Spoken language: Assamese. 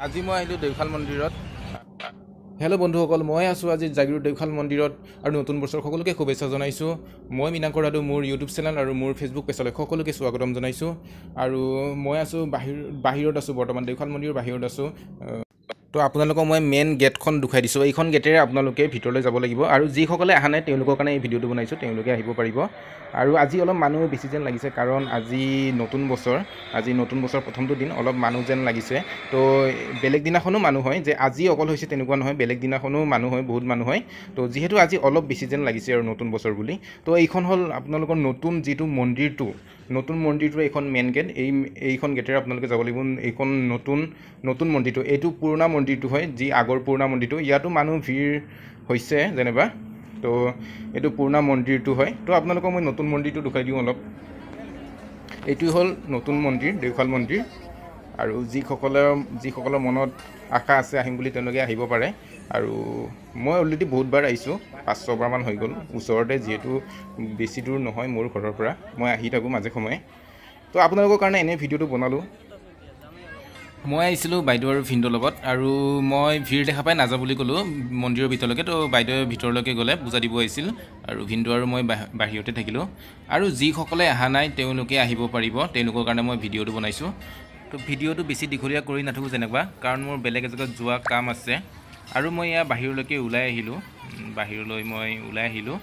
আজি মই আহিলোঁ দেওশাল মন্দিৰত। হেল্ল' বন্ধুসকল, মই আছোঁ আজি জাগিৰোড দেওশাল মন্দিৰত আৰু নতুন বছৰ সকলোকে শুভেচ্ছা জনাইছোঁ। মই মীনাংকৰ দাদু মোৰ ইউটিউব চেনেল আৰু মোৰ ফেচবুক পেজলৈ সকলোকে স্বাগতম জনাইছোঁ। আৰু মই আছোঁ বাহিৰত আছোঁ, বৰ্তমান দেওশাল মন্দিৰৰ বাহিৰত আছোঁ। তো আপোনালোকক মই মেইন গেটখন দেখুৱাই দিছোঁ। এইখন গেটেৰে আপোনালোকে ভিতৰলৈ যাব লাগিব আৰু যিসকলে অহা নাই তেওঁলোকৰ কাৰণে এই ভিডিঅ'টো বনাইছোঁ, তেওঁলোকে আহিব পাৰিব। আৰু আজি অলপ মানুহ বেছি যেন লাগিছে, কাৰণ আজি নতুন বছৰ প্ৰথমটো দিন, অলপ মানুহ যেন লাগিছে। তো বেলেগ দিনাখনো মানুহ হয়, যে আজি অকল হৈছে তেনেকুৱা নহয়, বেলেগ দিনাখনো মানুহ হয়, বহুত মানুহ হয়। তো যিহেতু আজি অলপ বেছি যেন লাগিছে আৰু নতুন বছৰ বুলি, তো এইখন হ'ল আপোনালোকৰ নতুন যিটো নতুন মন্দিৰটো এইখন মেইন গেট। এইখন গেটেৰে আপোনালোকে যাব লাগিব। এইখন নতুন মন্দিৰটো, এইটো পুৰণা মন্দিৰটো হয়, যি আগৰ পুৰণা মন্দিৰটো। ইয়াতো মানুহ ভিৰ হৈছে যেনিবা। তো এইটো পুৰণা মন্দিৰটো হয়। তো আপোনালোকক মই নতুন মন্দিৰটো দেখুৱাই দিওঁ অলপ। এইটো হ'ল নতুন মন্দিৰ, দেওশাল মন্দিৰ। আৰু যিসকলৰ মনত আশা আছে আহিম বুলি, তেওঁলোকে আহিব পাৰে। আৰু মই অলৰেডি বহুতবাৰ আহিছোঁ, 5-6বাৰমান হৈ গ'ল। ওচৰতে যিহেতু বেছি দূৰ নহয় মোৰ ঘৰৰ পৰা, মই আহি থাকোঁ মাজে সময়ে। তো আপোনালোকৰ কাৰণে এনেই ভিডিঅ'টো বনালোঁ। মই আহিছিলোঁ বাইদেউ আৰু ভিনদেউৰ লগত, আৰু মই ভিৰ দেখা পাই নাযাওঁ বুলি ক'লোঁ মন্দিৰৰ ভিতৰলৈকে। তো বাইদেৱে ভিতৰলৈকে গ'লে বুজা দিব আহিছিল, আৰু ভিনদেউ আৰু মই বাহিৰতে থাকিলোঁ। আৰু যিসকলে অহা নাই তেওঁলোকে আহিব পাৰিব, তেওঁলোকৰ কাৰণে মই ভিডিঅ'টো বনাইছোঁ। তো ভিডিঅ'টো বেছি দীঘলীয়া কৰি নাথাকোঁ যেনেকুৱা, কাৰণ মোৰ বেলেগ এজেগাত যোৱা কাম আছে। আৰু মই বাহিৰলৈ ওলাই আহিলোঁ।